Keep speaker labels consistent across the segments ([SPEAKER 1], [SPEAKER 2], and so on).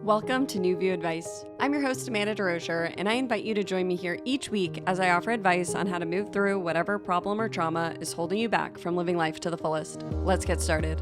[SPEAKER 1] Welcome to New View Advice. I'm your host, Amanda DeRocher, and I invite you to join me here each week as I offer advice on how to move through whatever problem or trauma is holding you back from living life to the fullest. Let's get started.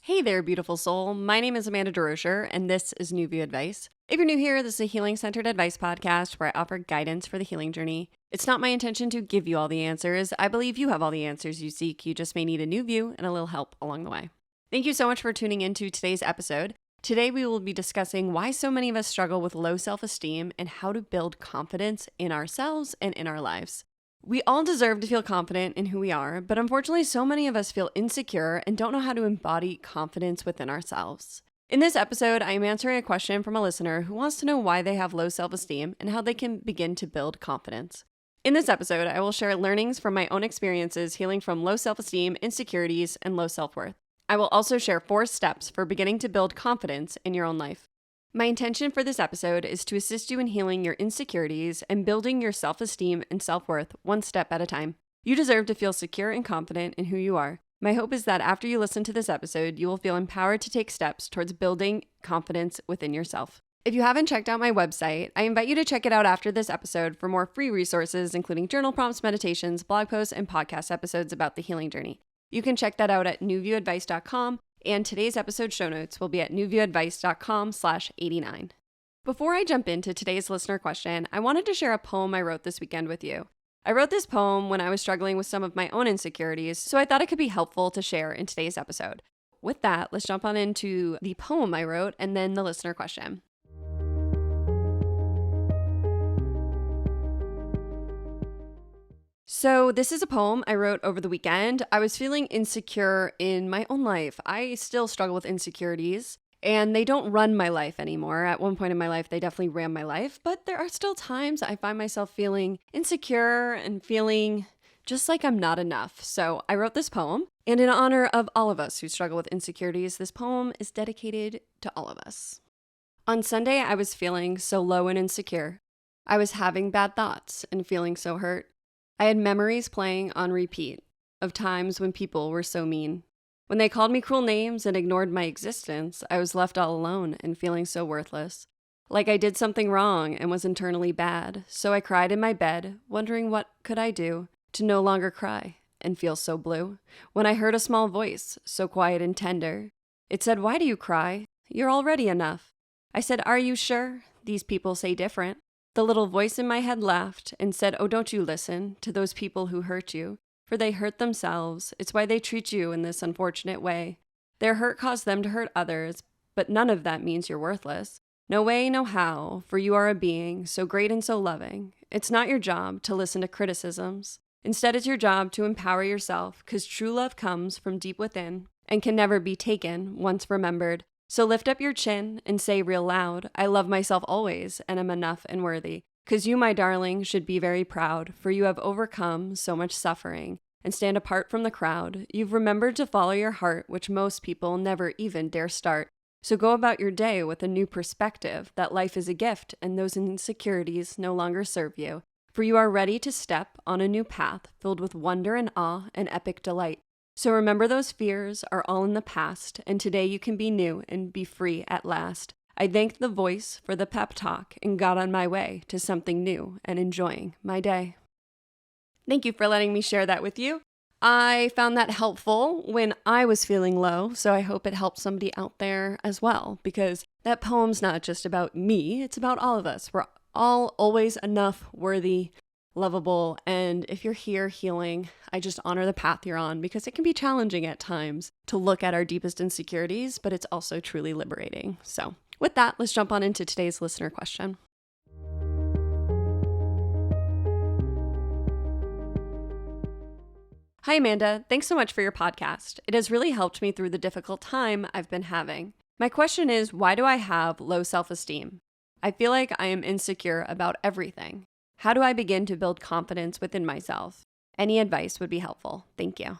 [SPEAKER 1] Hey there, beautiful soul. My name is Amanda DeRocher, and this is New View Advice. If you're new here, this is a healing-centered advice podcast where I offer guidance for the healing journey. It's not my intention to give you all the answers. I believe you have all the answers you seek. You just may need a new view and a little help along the way. Thank you so much for tuning into today's episode. Today we will be discussing why so many of us struggle with low self-esteem and how to build confidence in ourselves and in our lives. We all deserve to feel confident in who we are, but unfortunately so many of us feel insecure and don't know how to embody confidence within ourselves. In this episode, I am answering a question from a listener who wants to know why they have low self-esteem and how they can begin to build confidence. In this episode, I will share learnings from my own experiences healing from low self-esteem, insecurities, and low self-worth. I will also share 4 steps for beginning to build confidence in your own life. My intention for this episode is to assist you in healing your insecurities and building your self-esteem and self-worth one step at a time. You deserve to feel secure and confident in who you are. My hope is that after you listen to this episode, you will feel empowered to take steps towards building confidence within yourself. If you haven't checked out my website, I invite you to check it out after this episode for more free resources, including journal prompts, meditations, blog posts, and podcast episodes about the healing journey. You can check that out at newviewadvice.com, and today's episode show notes will be at newviewadvice.com/89. Before I jump into today's listener question, I wanted to share a poem I wrote this weekend with you. I wrote this poem when I was struggling with some of my own insecurities, so I thought it could be helpful to share in today's episode. With that, let's jump on into the poem I wrote and then the listener question. So this is a poem I wrote over the weekend. I was feeling insecure in my own life. I still struggle with insecurities, and they don't run my life anymore. At one point in my life, they definitely ran my life, but there are still times I find myself feeling insecure and feeling just like I'm not enough. So I wrote this poem, and in honor of all of us who struggle with insecurities, this poem is dedicated to all of us. On Sunday, I was feeling so low and insecure. I was having bad thoughts and feeling so hurt. I had memories playing on repeat of times when people were so mean. When they called me cruel names and ignored my existence, I was left all alone and feeling so worthless. Like I did something wrong and was internally bad. So I cried in my bed, wondering what could I do to no longer cry and feel so blue. When I heard a small voice, so quiet and tender, it said, "Why do you cry? You're already enough." I said, "Are you sure? These people say different." The little voice in my head laughed and said, "Oh, don't you listen to those people who hurt you, for they hurt themselves. It's why they treat you in this unfortunate way. Their hurt caused them to hurt others, but none of that means you're worthless. No way, no how, for you are a being so great and so loving. It's not your job to listen to criticisms. Instead, it's your job to empower yourself, because true love comes from deep within and can never be taken once remembered. So lift up your chin and say real loud, I love myself always and am enough and worthy. 'Cause you, my darling, should be very proud, for you have overcome so much suffering and stand apart from the crowd. You've remembered to follow your heart, which most people never even dare start. So go about your day with a new perspective that life is a gift and those insecurities no longer serve you. For you are ready to step on a new path filled with wonder and awe and epic delight. So remember those fears are all in the past, and today you can be new and be free at last. I thanked the voice for the pep talk and got on my way to something new and enjoying my day. Thank you for letting me share that with you. I found that helpful when I was feeling low, so I hope it helps somebody out there as well, because that poem's not just about me, it's about all of us. We're all always enough, worthy, lovable, and if you're here healing, I just honor the path you're on because it can be challenging at times to look at our deepest insecurities, but it's also truly liberating. So with that, let's jump on into today's listener question. Hi, Amanda. Thanks so much for your podcast. It has really helped me through the difficult time I've been having. My question is, why do I have low self-esteem? I feel like I am insecure about everything. How do I begin to build confidence within myself? Any advice would be helpful. Thank you.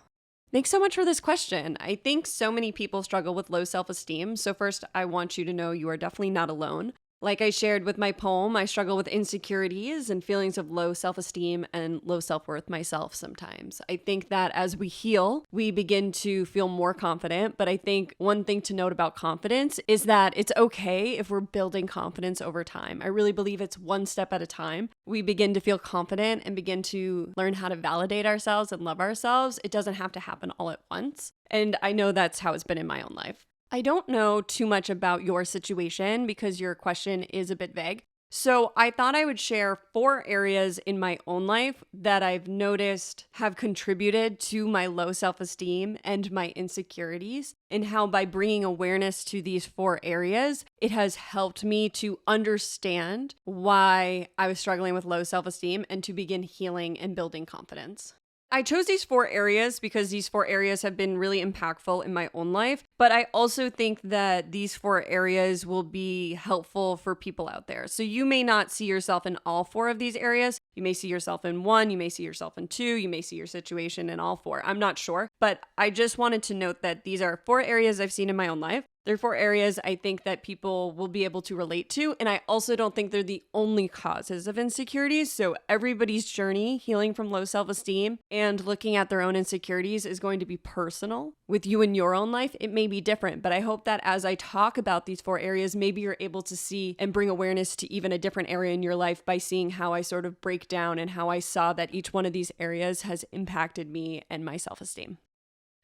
[SPEAKER 1] Thanks so much for this question. I think so many people struggle with low self-esteem. So first, I want you to know you are definitely not alone. Like I shared with my poem, I struggle with insecurities and feelings of low self-esteem and low self-worth myself sometimes. I think that as we heal, we begin to feel more confident. But I think one thing to note about confidence is that it's okay if we're building confidence over time. I really believe it's one step at a time. We begin to feel confident and begin to learn how to validate ourselves and love ourselves. It doesn't have to happen all at once. And I know that's how it's been in my own life. I don't know too much about your situation because your question is a bit vague. So I thought I would share 4 areas in my own life that I've noticed have contributed to my low self-esteem and my insecurities, and how by bringing awareness to these 4 areas, it has helped me to understand why I was struggling with low self-esteem and to begin healing and building confidence. I chose these 4 areas because these 4 areas have been really impactful in my own life, but I also think that these 4 areas will be helpful for people out there. So you may not see yourself in all 4 of these areas. You may see yourself in 1, you may see yourself in 2, you may see your situation in all 4. I'm not sure, but I just wanted to note that these are 4 areas I've seen in my own life. They're 4 areas I think that people will be able to relate to. And I also don't think they're the only causes of insecurities. So everybody's journey healing from low self-esteem and looking at their own insecurities is going to be personal. With you in your own life, it may be different. But I hope that as I talk about these 4 areas, maybe you're able to see and bring awareness to even a different area in your life by seeing how I sort of break down and how I saw that each one of these areas has impacted me and my self-esteem.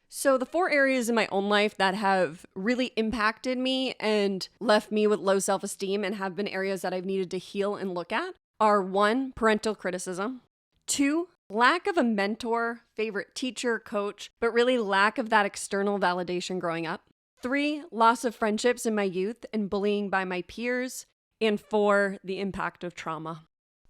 [SPEAKER 1] So the 4 areas in my own life that have really impacted me and left me with low self-esteem and have been areas that I've needed to heal and look at are 1, parental criticism, 2, lack of a mentor, favorite teacher, coach, but really lack of that external validation growing up, 3, loss of friendships in my youth and bullying by my peers, and 4, the impact of trauma.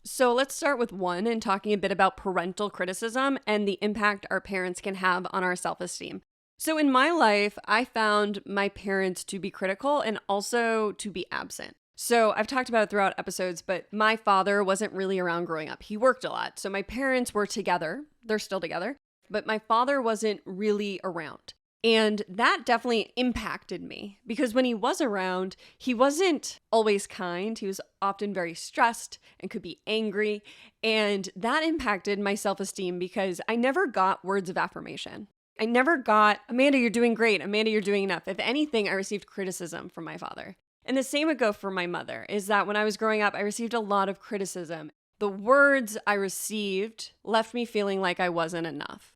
[SPEAKER 1] So let's start with 1 and talking a bit about parental criticism and the impact our parents can have on our self-esteem. So in my life, I found my parents to be critical and also to be absent. So I've talked about it throughout episodes, but my father wasn't really around growing up. He worked a lot. So my parents were together. They're still together. But my father wasn't really around. And that definitely impacted me because when he was around, he wasn't always kind. He was often very stressed and could be angry. And that impacted my self-esteem because I never got words of affirmation. I never got, Amanda, you're doing great. Amanda, you're doing enough. If anything, I received criticism from my father. And the same would go for my mother, is that when I was growing up, I received a lot of criticism. The words I received left me feeling like I wasn't enough.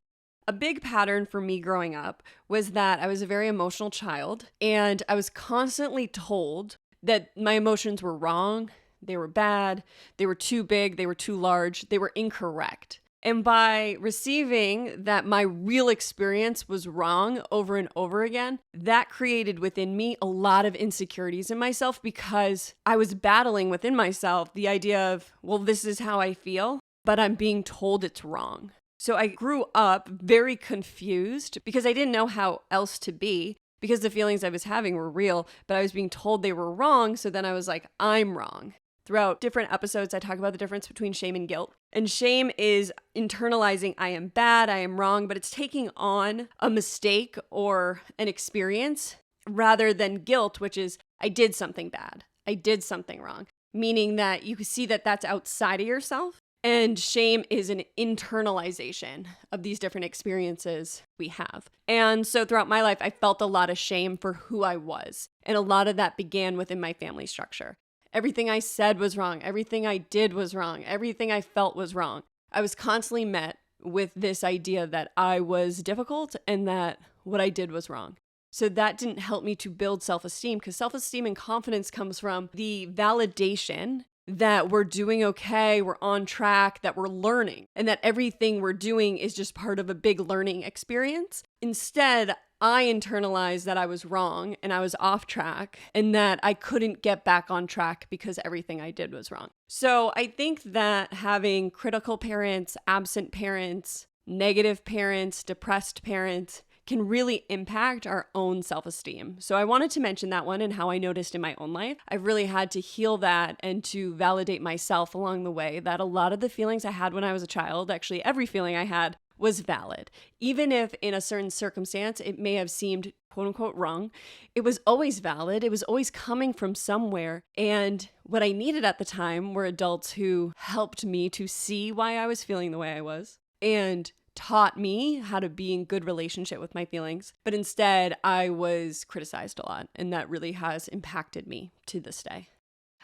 [SPEAKER 1] A big pattern for me growing up was that I was a very emotional child and I was constantly told that my emotions were wrong, they were bad, they were too big, they were too large, they were incorrect. And by receiving that my real experience was wrong over and over again, that created within me a lot of insecurities in myself because I was battling within myself the idea of, well, this is how I feel, but I'm being told it's wrong. So I grew up very confused because I didn't know how else to be because the feelings I was having were real, but I was being told they were wrong. So then I was like, I'm wrong. Throughout different episodes, I talk about the difference between shame and guilt. And shame is internalizing I am bad, I am wrong, but it's taking on a mistake or an experience rather than guilt, which is I did something bad. I did something wrong, meaning that you can see that that's outside of yourself. And shame is an internalization of these different experiences we have. And so throughout my life, I felt a lot of shame for who I was. And a lot of that began within my family structure. Everything I said was wrong. Everything I did was wrong. Everything I felt was wrong. I was constantly met with this idea that I was difficult and that what I did was wrong. So that didn't help me to build self-esteem because self-esteem and confidence comes from the validation that we're doing okay, we're on track, that we're learning, and that everything we're doing is just part of a big learning experience. Instead, I internalized that I was wrong and I was off track and that I couldn't get back on track because everything I did was wrong. So I think that having critical parents, absent parents, negative parents, depressed parents can really impact our own self-esteem. So I wanted to mention that one and how I noticed in my own life. I've really had to heal that and to validate myself along the way that a lot of the feelings I had when I was a child, actually every feeling I had, was valid. Even if in a certain circumstance it may have seemed quote unquote wrong, it was always valid. It was always coming from somewhere. And what I needed at the time were adults who helped me to see why I was feeling the way I was and taught me how to be in good relationship with my feelings. But instead, I was criticized a lot, and that really has impacted me to this day.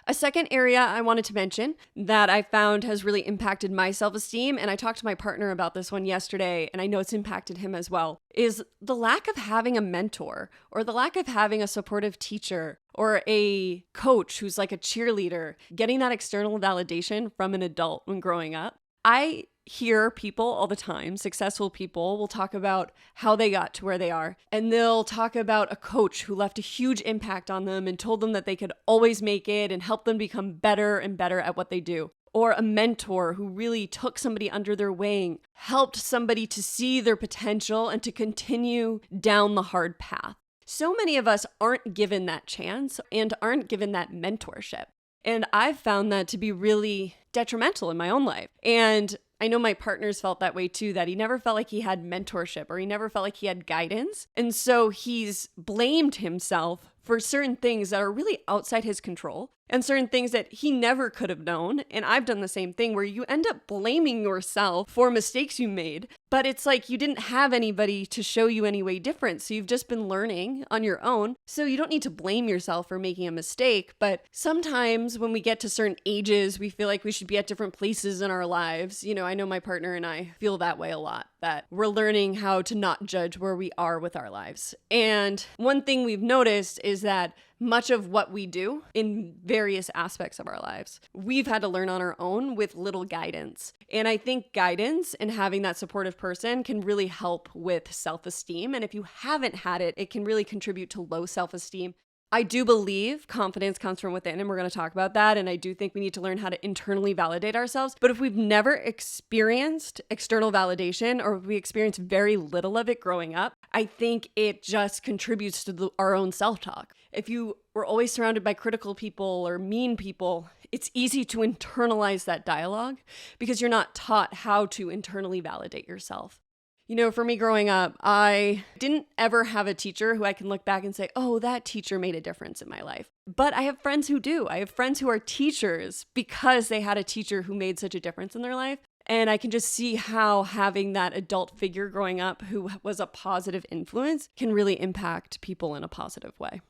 [SPEAKER 1] A second area I wanted to mention that I found has really impacted my self-esteem, and I talked to my partner about this one yesterday, and I know it's impacted him as well, is the lack of having a mentor or the lack of having a supportive teacher or a coach who's like a cheerleader, getting that external validation from an adult when growing up. I hear people all the time, successful people will talk about how they got to where they are. And they'll talk about a coach who left a huge impact on them and told them that they could always make it and help them become better and better at what they do. Or a mentor who really took somebody under their wing, helped somebody to see their potential and to continue down the hard path. So many of us aren't given that chance and aren't given that mentorship. And I've found that to be really detrimental in my own life. And I know my partners felt that way too, that he never felt like he had mentorship or he never felt like he had guidance. And so he's blamed himself for certain things that are really outside his control and certain things that he never could have known. And I've done the same thing where you end up blaming yourself for mistakes you made, but it's like you didn't have anybody to show you any way different. So you've just been learning on your own. So you don't need to blame yourself for making a mistake. But sometimes when we get to certain ages, we feel like we should be at different places in our lives. You know, I know my partner and I feel that way a lot, that we're learning how to not judge where we are with our lives. And one thing we've noticed is that much of what we do in various aspects of our lives, we've had to learn on our own with little guidance. And I think guidance and having that supportive person can really help with self-esteem. And if you haven't had it, it can really contribute to low self-esteem. I do believe confidence comes from within, and we're going to talk about that. And I do think we need to learn how to internally validate ourselves. But if we've never experienced external validation, or if we experience very little of it growing up, I think it just contributes to our own self-talk. If you were always surrounded by critical people or mean people, it's easy to internalize that dialogue because you're not taught how to internally validate yourself. You know, for me growing up, I didn't ever have a teacher who I can look back and say, oh, that teacher made a difference in my life. But I have friends who do. I have friends who are teachers because they had a teacher who made such a difference in their life. And I can just see how having that adult figure growing up who was a positive influence can really impact people in a positive way.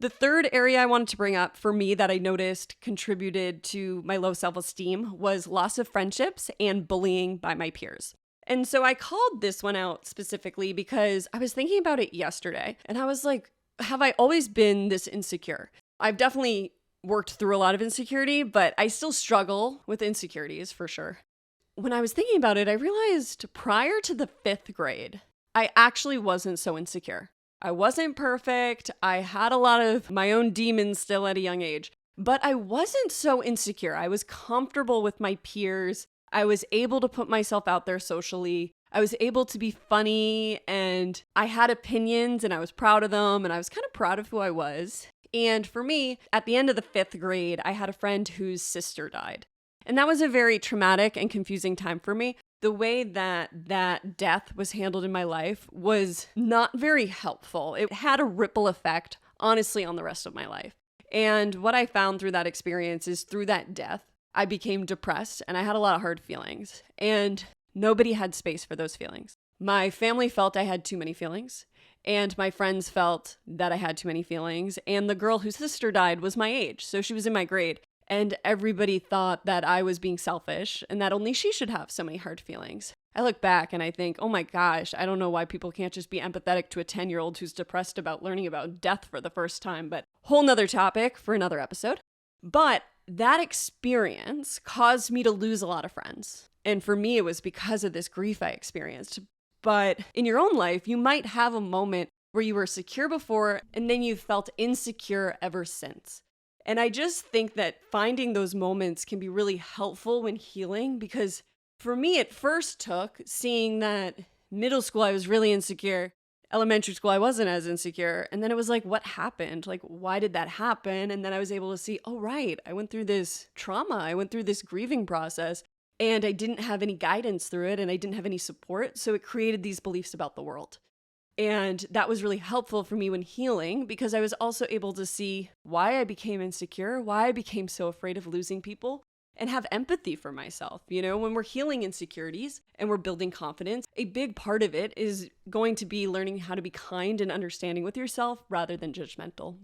[SPEAKER 1] The third area I wanted to bring up for me that I noticed contributed to my low self-esteem was loss of friendships and bullying by my peers. And so I called this one out specifically because I was thinking about it yesterday and I was like, have I always been this insecure? I've definitely worked through a lot of insecurity, but I still struggle with insecurities for sure. When I was thinking about it, I realized prior to the 5th grade, I actually wasn't so insecure. I wasn't perfect. I had a lot of my own demons still at a young age, but I wasn't so insecure. I was comfortable with my peers. I was able to put myself out there socially. I was able to be funny and I had opinions and I was proud of them and I was kind of proud of who I was. And for me, at the end of the 5th grade, I had a friend whose sister died. And that was a very traumatic and confusing time for me. The way that death was handled in my life was not very helpful. It had a ripple effect, honestly, on the rest of my life. And what I found through that experience is through that death, I became depressed and I had a lot of hard feelings. And nobody had space for those feelings. My family felt I had too many feelings. And my friends felt that I had too many feelings. And the girl whose sister died was my age, so she was in my grade. And everybody thought that I was being selfish and that only she should have so many hard feelings. I look back and I think, oh my gosh, I don't know why people can't just be empathetic to a 10-year-old who's depressed about learning about death for the first time, but whole nother topic for another episode. But that experience caused me to lose a lot of friends. And for me, it was because of this grief I experienced. But in your own life, you might have a moment where you were secure before and then you felt insecure ever since. And I just think that finding those moments can be really helpful when healing, because for me, it first took seeing that middle school, I was really insecure. Elementary school, I wasn't as insecure. And then it was like, what happened? Like, why did that happen? And then I was able to see, oh, right, I went through this trauma. I went through this grieving process. and I didn't have any guidance through it, and I didn't have any support. So it created these beliefs about the world. And that was really helpful for me when healing, because I was also able to see why I became insecure, why I became so afraid of losing people, and have empathy for myself. You know, when we're healing insecurities and we're building confidence, a big part of it is going to be learning how to be kind and understanding with yourself rather than judgmental.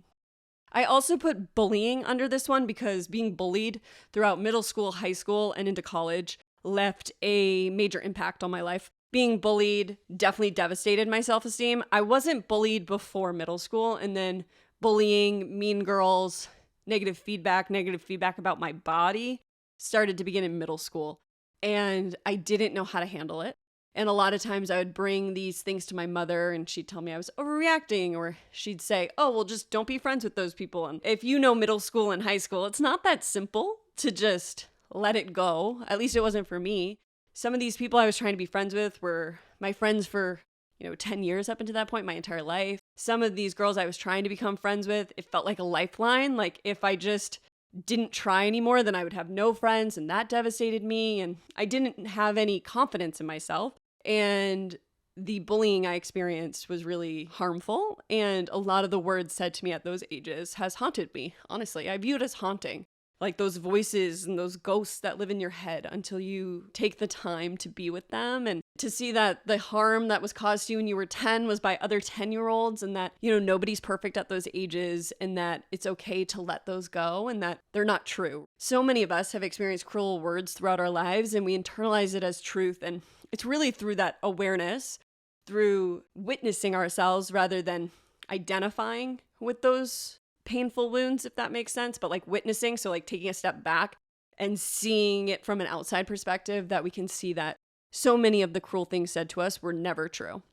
[SPEAKER 1] I also put bullying under this one because being bullied throughout middle school, high school, and into college left a major impact on my life. Being bullied definitely devastated my self-esteem. I wasn't bullied before middle school, and then bullying, mean girls, negative feedback about my body started to begin in middle school. And I didn't know how to handle it. And a lot of times I would bring these things to my mother and she'd tell me I was overreacting, or she'd say, oh, well, just don't be friends with those people. And if you know middle school and high school, it's not that simple to just let it go. At least it wasn't for me. Some of these people I was trying to be friends with were my friends for, 10 years up until that point, my entire life. Some of these girls I was trying to become friends with, it felt like a lifeline. Like if I just didn't try anymore, then I would have no friends, and that devastated me. And I didn't have any confidence in myself. And the bullying I experienced was really harmful. And a lot of the words said to me at those ages has haunted me. Honestly, I view it as haunting. Like those voices and those ghosts that live in your head until you take the time to be with them and to see that the harm that was caused to you when you were 10 was by other 10-year-olds, and that, nobody's perfect at those ages, and that it's okay to let those go and that they're not true. So many of us have experienced cruel words throughout our lives and we internalize it as truth. And it's really through that awareness, through witnessing ourselves rather than identifying with those painful wounds, if that makes sense, but like witnessing, so like taking a step back and seeing it from an outside perspective, that we can see that so many of the cruel things said to us were never true.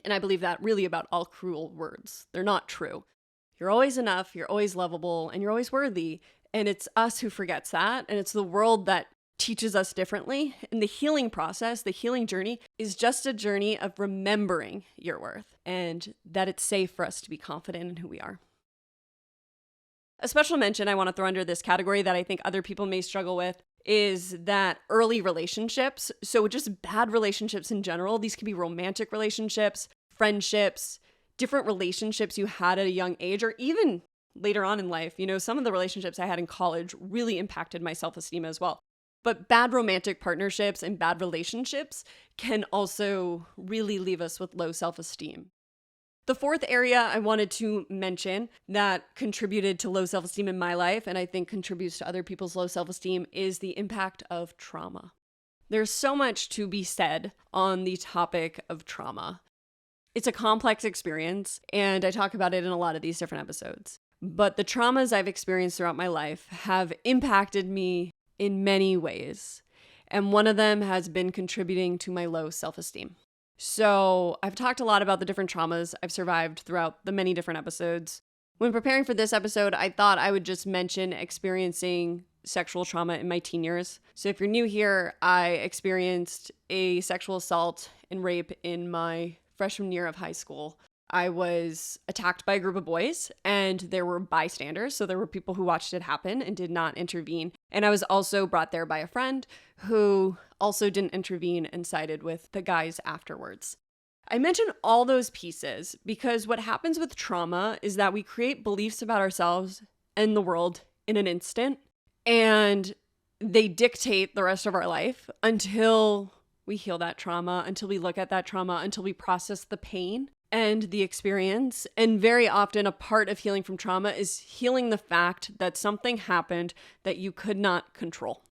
[SPEAKER 1] And I believe that really about all cruel words. They're not true. You're always enough, you're always lovable, and you're always worthy. And it's us who forgets that. And it's the world that teaches us differently. And the healing process, the healing journey, is just a journey of remembering your worth and that it's safe for us to be confident in who we are. A special mention I want to throw under this category that I think other people may struggle with is that early relationships. So just bad relationships in general. These can be romantic relationships, friendships, different relationships you had at a young age, or even later on in life. Some of the relationships I had in college really impacted my self-esteem as well. But bad romantic partnerships and bad relationships can also really leave us with low self-esteem. The fourth area I wanted to mention that contributed to low self-esteem in my life, and I think contributes to other people's low self-esteem, is the impact of trauma. There's so much to be said on the topic of trauma. It's a complex experience, and I talk about it in a lot of these different episodes. But the traumas I've experienced throughout my life have impacted me in many ways, and one of them has been contributing to my low self-esteem. So I've talked a lot about the different traumas I've survived throughout the many different episodes. When preparing for this episode, I thought I would just mention experiencing sexual trauma in my teen years. So if you're new here, I experienced a sexual assault and rape in my freshman year of high school. I was attacked by a group of boys, and there were bystanders. So there were people who watched it happen and did not intervene. And I was also brought there by a friend who also didn't intervene and sided with the guys afterwards. I mention all those pieces because what happens with trauma is that we create beliefs about ourselves and the world in an instant, and they dictate the rest of our life until we heal that trauma, until we look at that trauma, until we process the pain and the experience. And very often a part of healing from trauma is healing the fact that something happened that you could not control.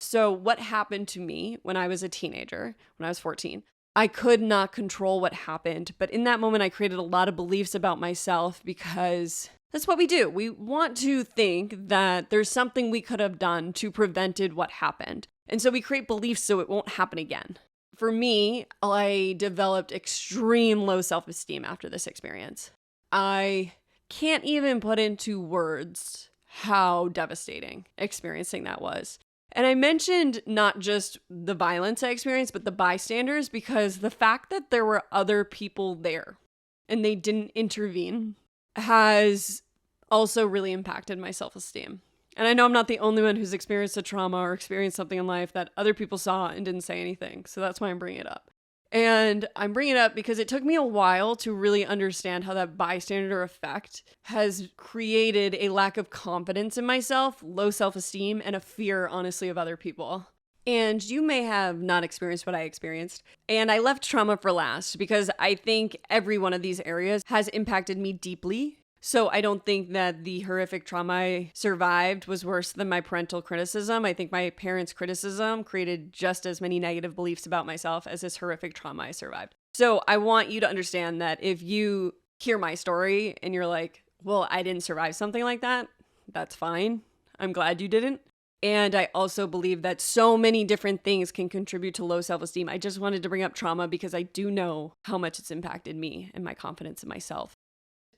[SPEAKER 1] So what happened to me when I was a teenager, when I was 14, I could not control what happened. But in that moment, I created a lot of beliefs about myself because that's what we do. We want to think that there's something we could have done to prevented what happened. And so we create beliefs so it won't happen again. For me, I developed extreme low self-esteem after this experience. I can't even put into words how devastating experiencing that was. And I mentioned not just the violence I experienced, but the bystanders, because the fact that there were other people there and they didn't intervene has also really impacted my self-esteem. And I know I'm not the only one who's experienced a trauma or experienced something in life that other people saw and didn't say anything. So that's why I'm bringing it up. And I'm bringing it up because it took me a while to really understand how that bystander effect has created a lack of confidence in myself, low self-esteem, and a fear, honestly, of other people. And you may have not experienced what I experienced. And I left trauma for last because I think every one of these areas has impacted me deeply. So I don't think that the horrific trauma I survived was worse than my parental criticism. I think my parents' criticism created just as many negative beliefs about myself as this horrific trauma I survived. So I want you to understand that if you hear my story and you're like, well, I didn't survive something like that, that's fine. I'm glad you didn't. And I also believe that so many different things can contribute to low self-esteem. I just wanted to bring up trauma because I do know how much it's impacted me and my confidence in myself.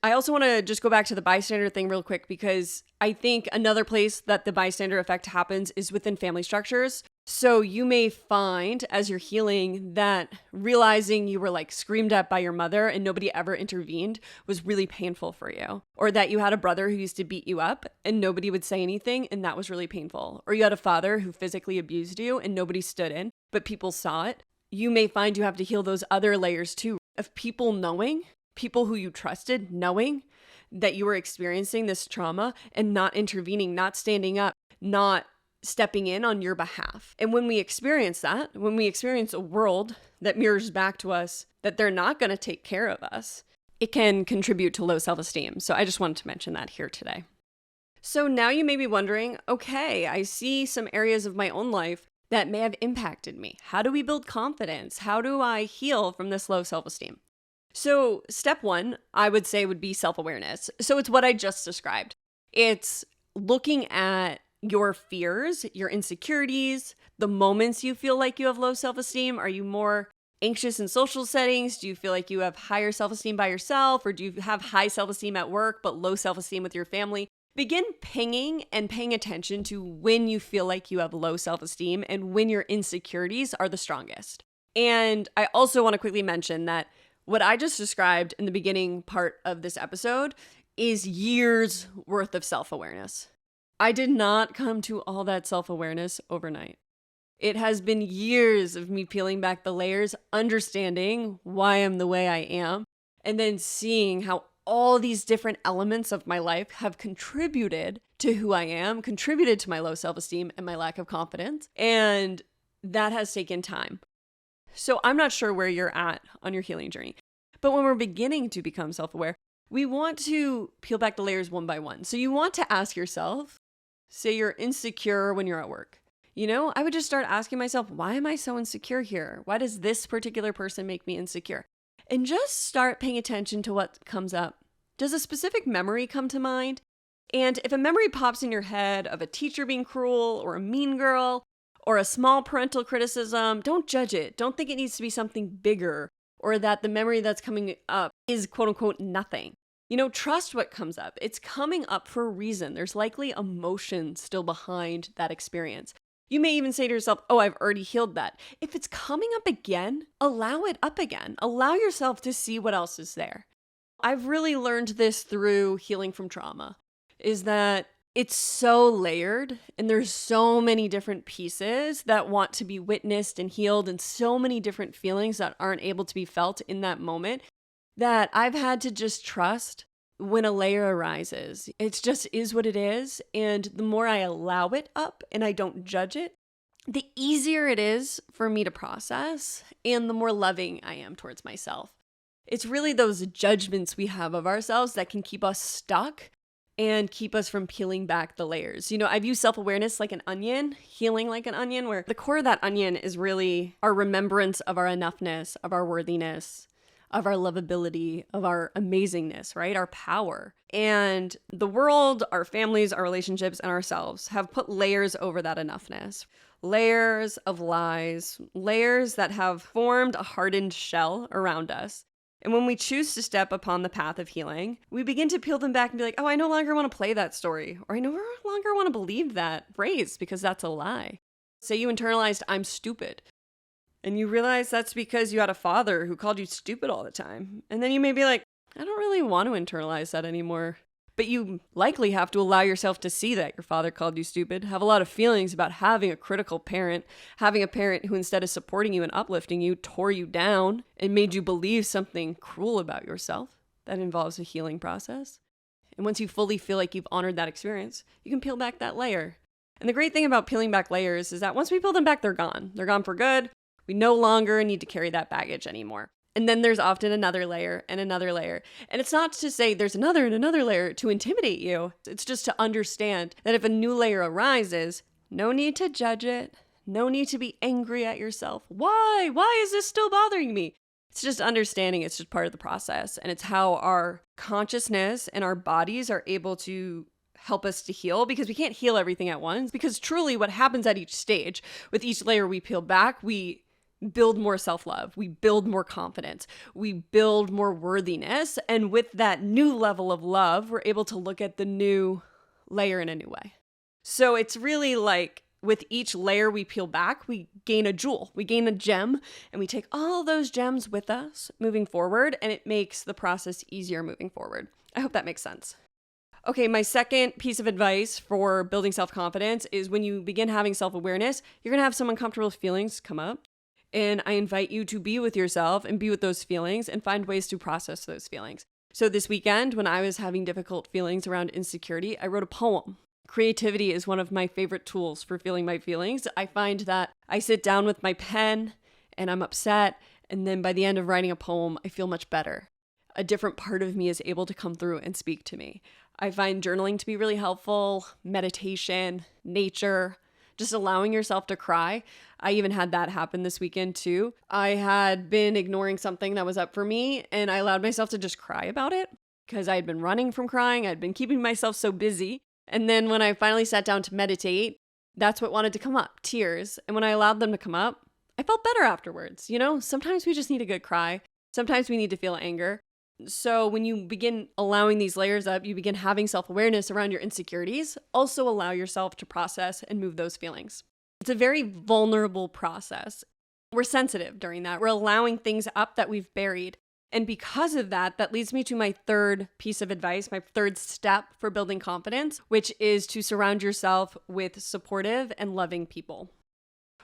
[SPEAKER 1] I also want to just go back to the bystander thing real quick because I think another place that the bystander effect happens is within family structures. So you may find as you're healing that realizing you were like screamed at by your mother and nobody ever intervened was really painful for you. Or that you had a brother who used to beat you up and nobody would say anything and that was really painful. Or you had a father who physically abused you and nobody stood in, but people saw it. You may find you have to heal those other layers too of people knowing, people who you trusted knowing that you were experiencing this trauma and not intervening, not standing up, not stepping in on your behalf. And when we experience that, when we experience a world that mirrors back to us that they're not going to take care of us, it can contribute to low self-esteem. So I just wanted to mention that here today. So now you may be wondering, okay, I see some areas of my own life that may have impacted me. How do we build confidence? How do I heal from this low self-esteem? So step one, I would say would be self-awareness. So it's what I just described. It's looking at your fears, your insecurities, the moments you feel like you have low self-esteem. Are you more anxious in social settings? Do you feel like you have higher self-esteem by yourself? Or do you have high self-esteem at work, but low self-esteem with your family? Begin pinging and paying attention to when you feel like you have low self-esteem and when your insecurities are the strongest. And I also want to quickly mention that what I just described in the beginning part of this episode is years worth of self-awareness. I did not come to all that self-awareness overnight. It has been years of me peeling back the layers, understanding why I'm the way I am, and then seeing how all these different elements of my life have contributed to who I am, contributed to my low self-esteem and my lack of confidence. And that has taken time. So I'm not sure where you're at on your healing journey, but when we're beginning to become self-aware, we want to peel back the layers one by one. So you want to ask yourself, say you're insecure when you're at work. I would just start asking myself, why am I so insecure here? Why does this particular person make me insecure? And just start paying attention to what comes up. Does a specific memory come to mind? And if a memory pops in your head of a teacher being cruel or a mean girl, or a small parental criticism, don't judge it. Don't think it needs to be something bigger or that the memory that's coming up is quote unquote nothing. Trust what comes up. It's coming up for a reason. There's likely emotion still behind that experience. You may even say to yourself, oh, I've already healed that. If it's coming up again, allow it up again. Allow yourself to see what else is there. I've really learned this through healing from trauma, is that it's so layered and there's so many different pieces that want to be witnessed and healed and so many different feelings that aren't able to be felt in that moment that I've had to just trust when a layer arises. It just is what it is. And the more I allow it up and I don't judge it, the easier it is for me to process and the more loving I am towards myself. It's really those judgments we have of ourselves that can keep us stuck and keep us from peeling back the layers. I view self-awareness like an onion, healing like an onion, where the core of that onion is really our remembrance of our enoughness, of our worthiness, of our lovability, of our amazingness, right? Our power. And the world, our families, our relationships, and ourselves have put layers over that enoughness. Layers of lies, layers that have formed a hardened shell around us. And when we choose to step upon the path of healing, we begin to peel them back and be like, oh, I no longer want to play that story. Or I no longer want to believe that phrase because that's a lie. Say you internalized, I'm stupid. And you realize that's because you had a father who called you stupid all the time. And then you may be like, I don't really want to internalize that anymore. But you likely have to allow yourself to see that your father called you stupid, have a lot of feelings about having a critical parent, having a parent who instead of supporting you and uplifting you, tore you down and made you believe something cruel about yourself. That involves a healing process. And once you fully feel like you've honored that experience, you can peel back that layer. And the great thing about peeling back layers is that once we peel them back, they're gone. They're gone for good. We no longer need to carry that baggage anymore. And then there's often another layer and another layer. And it's not to say there's another and another layer to intimidate you. It's just to understand that if a new layer arises, no need to judge it. No need to be angry at yourself. Why? Why is this still bothering me? It's just understanding it's just part of the process. And it's how our consciousness and our bodies are able to help us to heal, because we can't heal everything at once. Because truly what happens at each stage, with each layer we peel back, we build more self-love, we build more confidence, we build more worthiness. And with that new level of love, we're able to look at the new layer in a new way. So it's really like with each layer we peel back, we gain a jewel, we gain a gem, and we take all those gems with us moving forward, and it makes the process easier moving forward. I hope that makes sense. Okay, my second piece of advice for building self-confidence is when you begin having self-awareness, you're going to have some uncomfortable feelings come up. And I invite you to be with yourself and be with those feelings and find ways to process those feelings. So this weekend, when I was having difficult feelings around insecurity, I wrote a poem. Creativity is one of my favorite tools for feeling my feelings. I find that I sit down with my pen and I'm upset, and then by the end of writing a poem, I feel much better. A different part of me is able to come through and speak to me. I find journaling to be really helpful, meditation, nature, just allowing yourself to cry. I even had that happen this weekend too. I had been ignoring something that was up for me, and I allowed myself to just cry about it because I had been running from crying. I'd been keeping myself so busy. And then when I finally sat down to meditate, that's what wanted to come up, tears. And when I allowed them to come up, I felt better afterwards. You know, sometimes we just need a good cry. Sometimes we need to feel anger. So when you begin allowing these layers up, you begin having self-awareness around your insecurities. Also allow yourself to process and move those feelings. It's a very vulnerable process. We're sensitive during that. We're allowing things up that we've buried. And because of that, that leads me to my third piece of advice, my third step for building confidence, which is to surround yourself with supportive and loving people.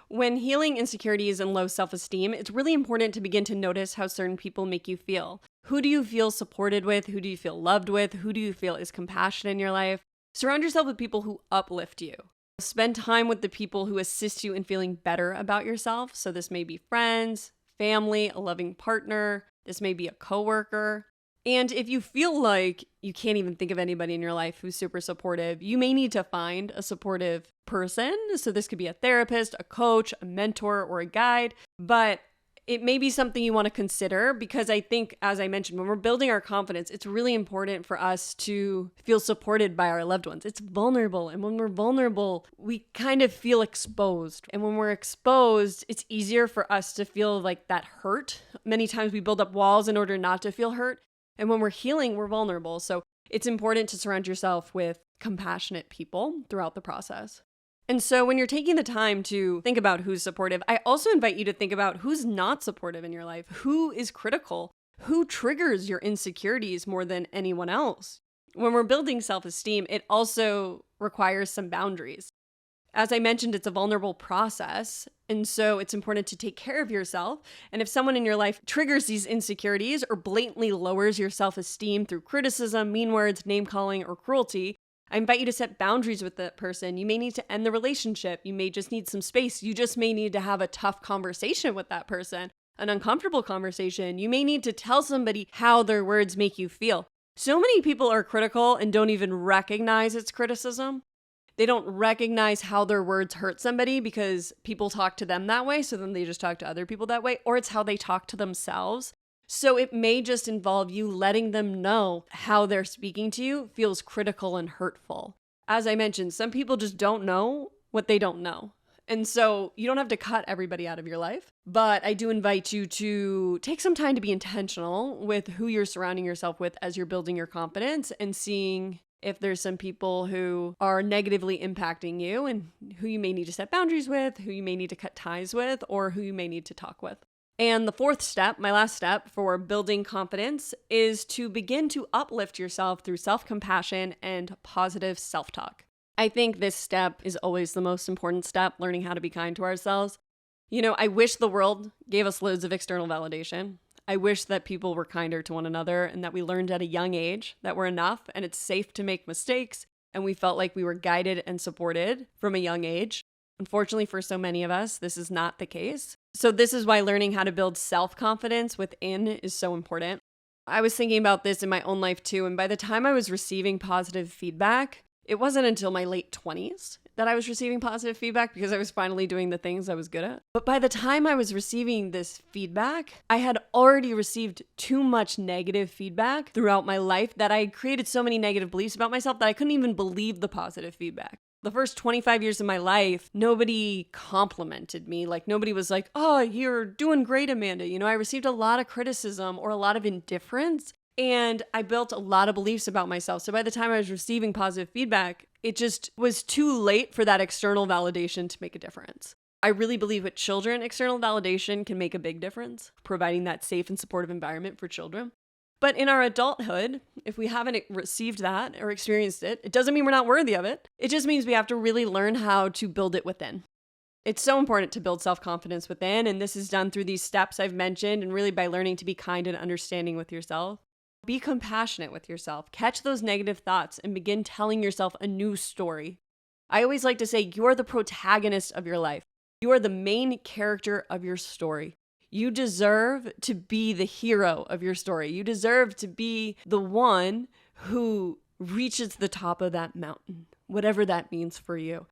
[SPEAKER 1] When healing insecurities and low self-esteem, it's really important to begin to notice how certain people make you feel. Who do you feel supported with? Who do you feel loved with? Who do you feel is compassionate in your life? Surround yourself with people who uplift you. Spend time with the people who assist you in feeling better about yourself. So this may be friends, family, a loving partner. This may be a coworker. And if you feel like you can't even think of anybody in your life who's super supportive, you may need to find a supportive person. So this could be a therapist, a coach, a mentor, or a guide. But it may be something you want to consider, because I think, as I mentioned, when we're building our confidence, it's really important for us to feel supported by our loved ones. It's vulnerable. And when we're vulnerable, we kind of feel exposed. And when we're exposed, it's easier for us to feel like that hurt. Many times we build up walls in order not to feel hurt. And when we're healing, we're vulnerable. So it's important to surround yourself with compassionate people throughout the process. And so when you're taking the time to think about who's supportive, I also invite you to think about who's not supportive in your life, who is critical, who triggers your insecurities more than anyone else. When we're building self-esteem, it also requires some boundaries. As I mentioned, it's a vulnerable process, and so it's important to take care of yourself. And if someone in your life triggers these insecurities or blatantly lowers your self-esteem through criticism, mean words, name-calling, or cruelty, I invite you to set boundaries with that person. You may need to end the relationship. You may just need some space. You just may need to have a tough conversation with that person, an uncomfortable conversation. You may need to tell somebody how their words make you feel. So many people are critical and don't even recognize it's criticism. They don't recognize how their words hurt somebody because people talk to them that way, so then they just talk to other people that way, or it's how they talk to themselves. So it may just involve you letting them know how they're speaking to you feels critical and hurtful. As I mentioned, some people just don't know what they don't know. And so you don't have to cut everybody out of your life, but I do invite you to take some time to be intentional with who you're surrounding yourself with as you're building your confidence and seeing if there's some people who are negatively impacting you and who you may need to set boundaries with, who you may need to cut ties with, or who you may need to talk with. And the fourth step, my last step for building confidence, is to begin to uplift yourself through self-compassion and positive self-talk. I think this step is always the most important step, learning how to be kind to ourselves. I wish the world gave us loads of external validation. I wish that people were kinder to one another and that we learned at a young age that we're enough and it's safe to make mistakes and we felt like we were guided and supported from a young age. Unfortunately, for so many of us, this is not the case. So this is why learning how to build self-confidence within is so important. I was thinking about this in my own life too, and by the time I was receiving positive feedback, it wasn't until my late 20s that I was receiving positive feedback because I was finally doing the things I was good at. But by the time I was receiving this feedback, I had already received too much negative feedback throughout my life that I had created so many negative beliefs about myself that I couldn't even believe the positive feedback. The first 25 years of my life, nobody complimented me. Like nobody was like, "Oh, you're doing great, Amanda." I received a lot of criticism or a lot of indifference. And I built a lot of beliefs about myself. So by the time I was receiving positive feedback, it just was too late for that external validation to make a difference. I really believe with children, external validation can make a big difference, providing that safe and supportive environment for children. But in our adulthood, if we haven't received that or experienced it, it doesn't mean we're not worthy of it. It just means we have to really learn how to build it within. It's so important to build self-confidence within, and this is done through these steps I've mentioned and really by learning to be kind and understanding with yourself. Be compassionate with yourself. Catch those negative thoughts and begin telling yourself a new story. I always like to say you're the protagonist of your life. You are the main character of your story. You deserve to be the hero of your story. You deserve to be the one who reaches the top of that mountain, whatever that means for you.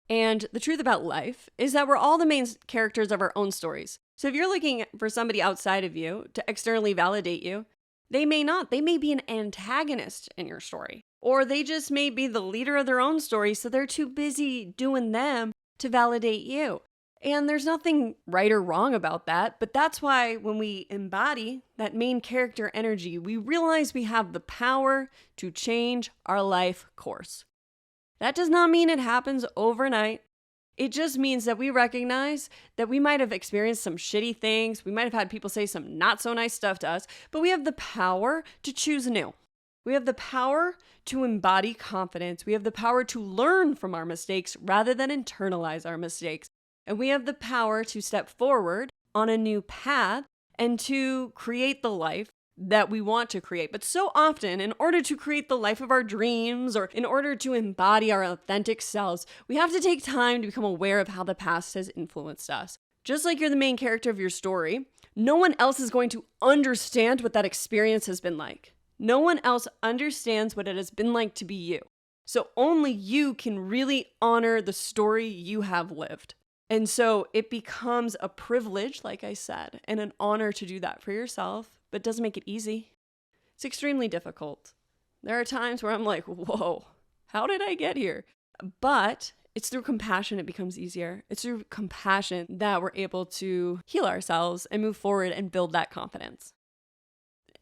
[SPEAKER 1] And the truth about life is that we're all the main characters of our own stories. So if you're looking for somebody outside of you to externally validate you, they may not. They may be an antagonist in your story. Or they just may be the leader of their own story, so they're too busy doing them to validate you. And there's nothing right or wrong about that, but that's why when we embody that main character energy, we realize we have the power to change our life course. That does not mean it happens overnight. It just means that we recognize that we might have experienced some shitty things. We might have had people say some not so nice stuff to us, but we have the power to choose new. We have the power to embody confidence. We have the power to learn from our mistakes rather than internalize our mistakes. And we have the power to step forward on a new path and to create the life that we want to create. But so often, in order to create the life of our dreams or in order to embody our authentic selves, we have to take time to become aware of how the past has influenced us. Just like you're the main character of your story, no one else is going to understand what that experience has been like. No one else understands what it has been like to be you. So only you can really honor the story you have lived. And so it becomes a privilege, like I said, and an honor to do that for yourself, but it doesn't make it easy. It's extremely difficult. There are times where I'm like, whoa, how did I get here? But it's through compassion it becomes easier. It's through compassion that we're able to heal ourselves and move forward and build that confidence.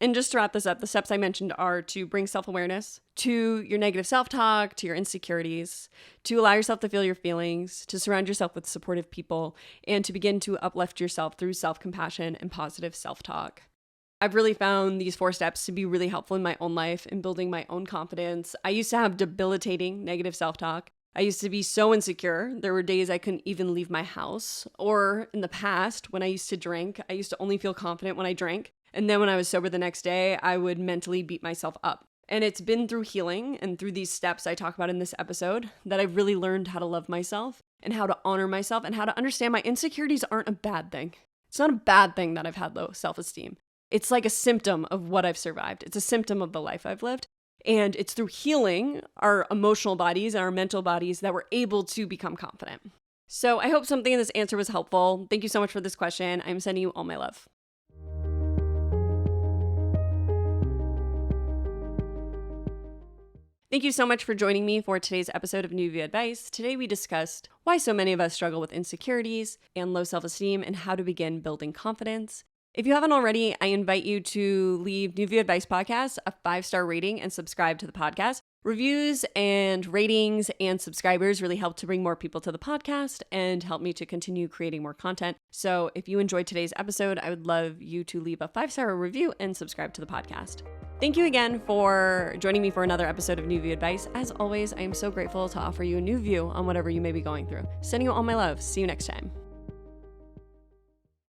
[SPEAKER 1] And just to wrap this up, the steps I mentioned are to bring self-awareness to your negative self-talk, to your insecurities, to allow yourself to feel your feelings, to surround yourself with supportive people, and to begin to uplift yourself through self-compassion and positive self-talk. I've really found these 4 steps to be really helpful in my own life in building my own confidence. I used to have debilitating negative self-talk. I used to be so insecure. There were days I couldn't even leave my house. Or in the past, when I used to drink, I used to only feel confident when I drank. And then when I was sober the next day, I would mentally beat myself up. And it's been through healing and through these steps I talk about in this episode that I've really learned how to love myself and how to honor myself and how to understand my insecurities aren't a bad thing. It's not a bad thing that I've had low self-esteem. It's like a symptom of what I've survived. It's a symptom of the life I've lived. And it's through healing our emotional bodies and our mental bodies that we're able to become confident. So I hope something in this answer was helpful. Thank you so much for this question. I'm sending you all my love. Thank you so much for joining me for today's episode of New View Advice. Today we discussed why so many of us struggle with insecurities and low self-esteem and how to begin building confidence. If you haven't already, I invite you to leave New View Advice Podcast a 5-star rating and subscribe to the podcast. Reviews and ratings and subscribers really help to bring more people to the podcast and help me to continue creating more content. So if you enjoyed today's episode, I would love you to leave a 5-star review and subscribe to the podcast. Thank you again for joining me for another episode of New View Advice. As always, I am so grateful to offer you a new view on whatever you may be going through. Sending you all my love. See you next time.